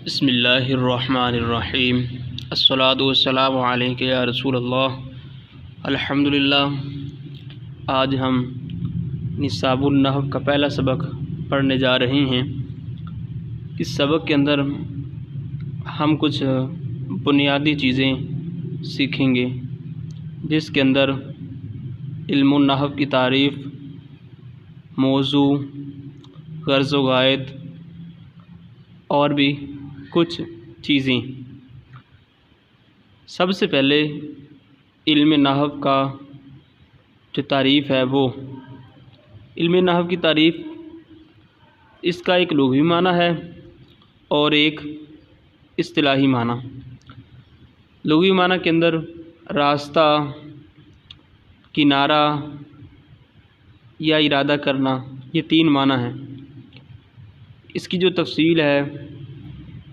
بسم اللہ الرحمن الرحیم الصلاۃ والسلام علیک یا رسول اللہ۔ الحمدللہ، آج ہم نصاب النحو کا پہلا سبق پڑھنے جا رہے ہیں۔ اس سبق کے اندر ہم کچھ بنیادی چیزیں سیکھیں گے، جس کے اندر علم النحو کی تعریف، موضوع، غرض و غایت اور بھی کچھ چیزیں۔ سب سے پہلے علم نحو کا جو تعریف ہے وہ علم نحو کی تعریف، اس کا ایک لغوی معنی ہے اور ایک اصطلاحی معنی۔ لغوی معنی کے اندر راستہ، کنارہ یا ارادہ کرنا، یہ تین معنی ہیں۔ اس کی جو تفصیل ہے،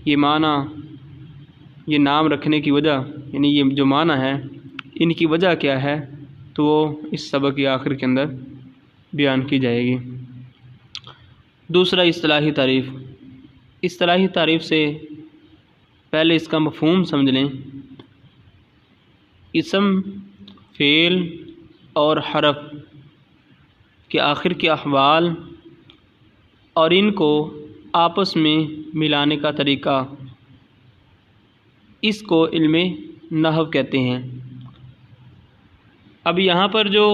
یہ معنی، یہ نام رکھنے کی وجہ، یعنی یہ جو معنی ہے ان کی وجہ کیا ہے، تو وہ اس سبق کے آخر کے اندر بیان کی جائے گی۔ دوسرا اصطلاحی تعریف۔ اصطلاحی تعریف سے پہلے اس کا مفہوم سمجھ لیں۔ اسم، فعل اور حرف کے آخر کے احوال اور ان کو آپس میں ملانے کا طریقہ، اس کو علم نحو کہتے ہیں۔ اب یہاں پر جو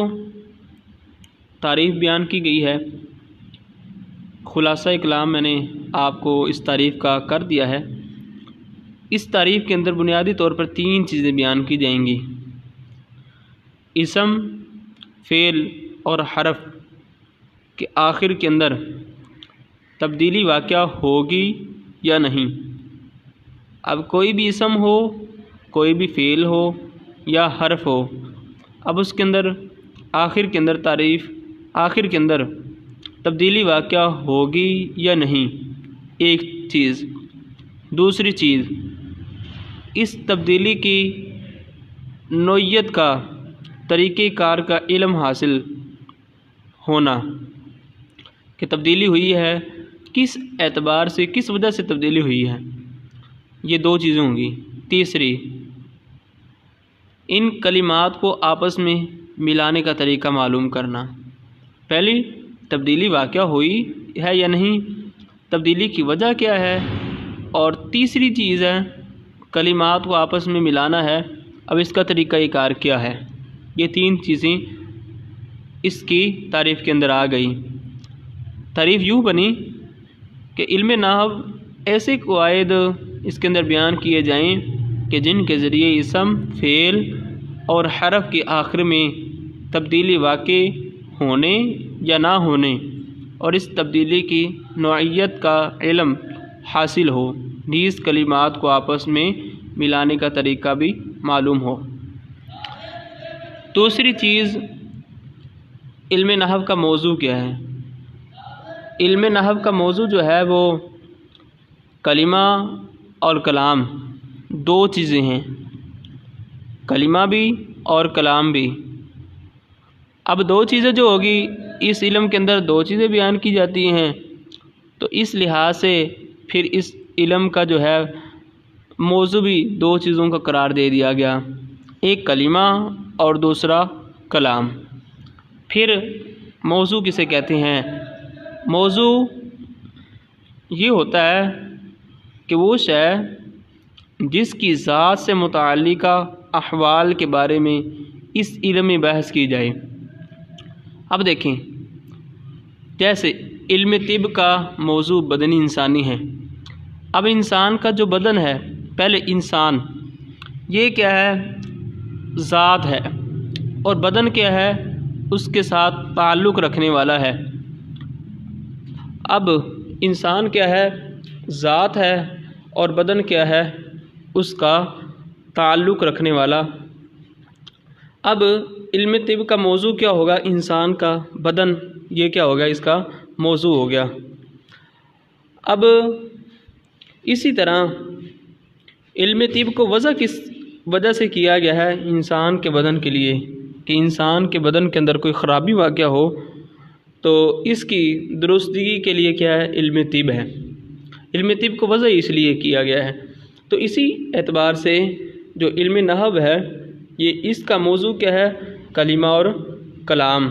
تعریف بیان کی گئی ہے، خلاصہ کلام میں نے آپ کو اس تعریف کا کر دیا ہے۔ اس تعریف کے اندر بنیادی طور پر تین چیزیں بیان کی جائیں گی: اسم، فعل اور حرف کے آخر کے اندر تبدیلی واقعہ ہوگی یا نہیں۔ اب کوئی بھی اسم ہو، کوئی بھی فعل ہو یا حرف ہو، اب اس کے اندر آخر کے اندر آخر کے اندر تبدیلی واقعہ ہوگی یا نہیں، ایک چیز۔ دوسری چیز، اس تبدیلی کی نوعیت کا، طریقہ کار کا علم حاصل ہونا کہ تبدیلی ہوئی ہے، کس اعتبار سے، کس وجہ سے تبدیلی ہوئی ہے، یہ دو چیزیں ہوں گی۔ تیسری، ان کلمات کو آپس میں ملانے کا طریقہ معلوم کرنا۔ پہلی، تبدیلی واقعہ ہوئی ہے یا نہیں، تبدیلی کی وجہ کیا ہے، اور تیسری چیز ہے کلمات کو آپس میں ملانا ہے، اب اس کا طریقہ کار کیا ہے۔ یہ تین چیزیں اس کی تعریف کے اندر آ گئی۔ تعریف یوں بنی کہ علم نحو ایسے قواعد اس کے اندر بیان کیے جائیں کہ جن کے ذریعے اسم، فعل اور حرف کے آخر میں تبدیلی واقع ہونے یا نہ ہونے اور اس تبدیلی کی نوعیت کا علم حاصل ہو، نیز کلمات کو آپس میں ملانے کا طریقہ بھی معلوم ہو۔ دوسری چیز، علم نحو کا موضوع کیا ہے۔ علم نحو کا موضوع جو ہے وہ کلمہ اور کلام، دو چیزیں ہیں، کلمہ بھی اور کلام بھی۔ اب دو چیزیں جو ہوگی، اس علم کے اندر دو چیزیں بیان کی جاتی ہیں، تو اس لحاظ سے پھر اس علم کا جو ہے موضوع بھی دو چیزوں کا قرار دے دیا گیا، ایک کلمہ اور دوسرا کلام۔ پھر موضوع کسے کہتے ہیں؟ موضوع یہ ہوتا ہے کہ وہ شے جس کی ذات سے متعلقہ احوال کے بارے میں اس علم میں بحث کی جائے۔ اب دیکھیں، جیسے علم طب کا موضوع بدنی انسانی ہے۔ اب انسان کا جو بدن ہے، پہلے انسان، یہ کیا ہے؟ ذات ہے، اور بدن کیا ہے؟ اس کے ساتھ تعلق رکھنے والا ہے۔ اب انسان کیا ہے؟ ذات ہے، اور بدن کیا ہے؟ اس کا تعلق رکھنے والا۔ اب علم طب کا موضوع کیا ہوگا؟ انسان کا بدن، یہ کیا ہوگا؟ اس کا موضوع ہو گیا۔ اب اسی طرح علم طب کو وضع کس وجہ سے کیا گیا ہے؟ انسان کے بدن کے لیے، کہ انسان کے بدن کے اندر کوئی خرابی واقع ہو تو اس کی درستگی کے لیے کیا ہے؟ علم طب ہے۔ علم طب کو وضع اس لیے کیا گیا ہے۔ تو اسی اعتبار سے جو علم نحو ہے یہ اس کا موضوع کیا ہے؟ کلمہ اور کلام،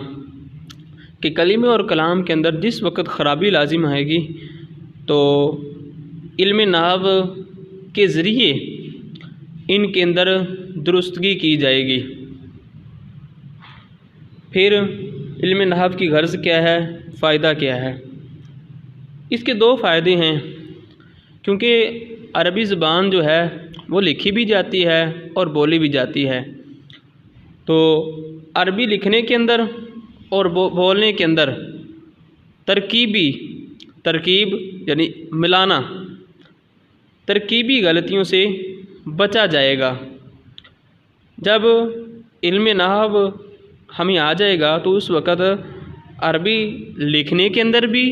کہ کلمے اور کلام کے اندر جس وقت خرابی لازم آئے گی تو علم نحو کے ذریعے ان کے اندر درستگی کی جائے گی۔ پھر علم نحو کی غرض کیا ہے، فائدہ کیا ہے؟ اس کے دو فائدے ہیں، کیونکہ عربی زبان جو ہے وہ لکھی بھی جاتی ہے اور بولی بھی جاتی ہے، تو عربی لکھنے کے اندر اور بولنے کے اندر ترکیب یعنی ملانا، ترکیبی غلطیوں سے بچا جائے گا۔ جب علم نحو ہمیں آ جائے گا تو اس وقت عربی لکھنے کے اندر بھی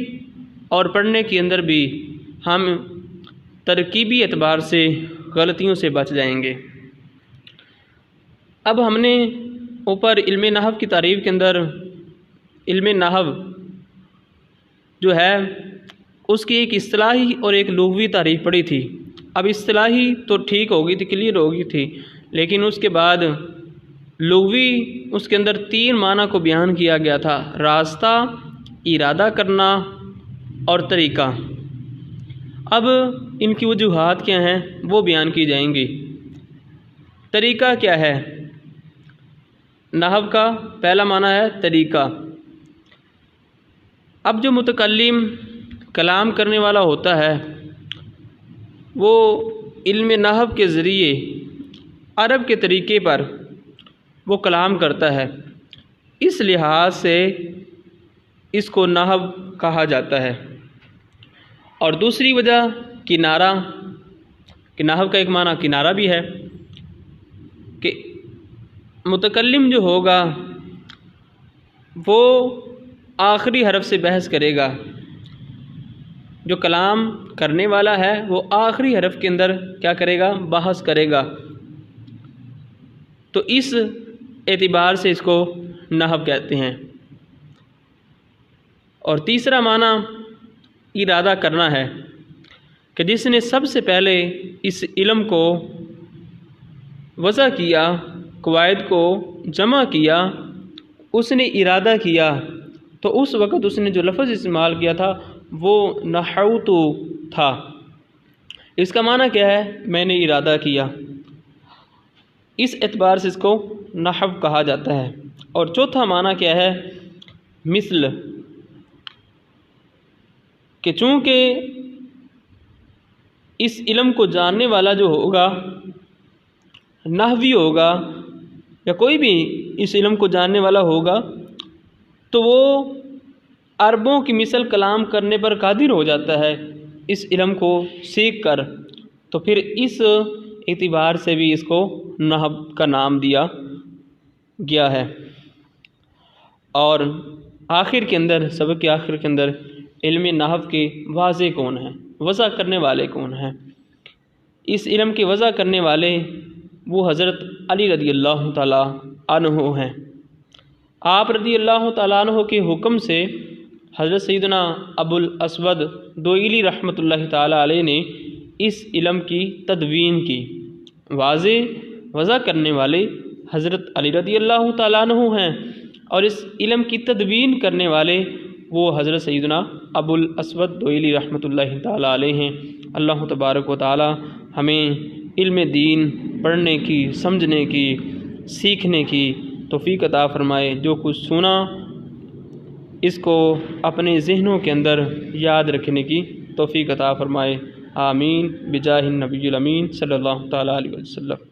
اور پڑھنے کے اندر بھی ہم ترکیبی اعتبار سے غلطیوں سے بچ جائیں گے۔ اب ہم نے اوپر علم نحو کی تعریف کے اندر علم نحو جو ہے اس کی ایک اصطلاحی اور ایک لغوی تعریف پڑھی تھی۔ اب اصطلاحی تو ٹھیک ہو گئی تھی، کلیئر ہو گئی تھی، لیکن اس کے بعد لغوی اس کے اندر 3 معنی کو بیان کیا گیا تھا: راستہ، ارادہ کرنا اور طریقہ۔ اب ان کی وجوہات کیا ہیں وہ بیان کی جائیں گی۔ طریقہ کیا ہے؟ نحو کا پہلا معنی ہے طریقہ۔ اب جو متکلم کلام کرنے والا ہوتا ہے وہ علم نحو کے ذریعے عرب کے طریقے پر وہ کلام کرتا ہے، اس لحاظ سے اس کو نحو کہا جاتا ہے۔ اور دوسری وجہ کنارہ، کہ نحو کا ایک معنی کنارہ بھی ہے، کہ متکلم جو ہوگا وہ آخری حرف سے بحث کرے گا، جو کلام کرنے والا ہے وہ آخری حرف کے اندر کیا کرے گا؟ بحث کرے گا۔ تو اس اعتبار سے اس کو نحو کہتے ہیں۔ اور تیسرا معنی ارادہ کرنا ہے، کہ جس نے سب سے پہلے اس علم کو وضع کیا، قواعد کو جمع کیا، اس نے ارادہ کیا، تو اس وقت اس نے جو لفظ استعمال کیا تھا وہ نحوت تھا۔ اس کا معنی کیا ہے؟ میں نے ارادہ کیا۔ اس اعتبار سے اس کو نحو کہا جاتا ہے۔ اور چوتھا معنی کیا ہے؟ مثل، کہ چونکہ اس علم کو جاننے والا جو ہوگا نحوی ہوگا یا کوئی بھی اس علم کو جاننے والا ہوگا تو وہ عربوں کی مثل کلام کرنے پر قادر ہو جاتا ہے اس علم کو سیکھ کر، تو پھر اس اعتبار سے بھی اس کو نحو کا نام دیا گیا ہے۔ اور آخر کے اندر، سبق کے آخر کے اندر علم نحو کے واضح کون ہیں، وضع کرنے والے کون ہیں؟ اس علم کے وضع کرنے والے وہ حضرت علی رضی اللہ تعالیٰ عنہ ہیں۔ آپ رضی اللہ تعالیٰ عنہ کے حکم سے حضرت سیدنا ابو الاسود دوئلی رحمۃ اللہ تعالیٰ علیہ نے اس علم کی تدوین کی۔ واضح وضع کرنے والے حضرت علی رضی اللہ تعالیٰ عنہ ہیں، اور اس علم کی تدوین کرنے والے وہ حضرت سیدنا ابو الاسود دوئلی رحمۃ اللہ تعالیٰ علیہ ہیں۔ اللہ تبارک و تعالیٰ ہمیں علم دین پڑھنے کی، سمجھنے کی، سیکھنے کی توفیق عطا فرمائے۔ جو کچھ سنا اس کو اپنے ذہنوں کے اندر یاد رکھنے کی توفیق عطا فرمائے۔ آمین بجاہ النبی الامین صلی اللہ تعالیٰ علیہ وسلم۔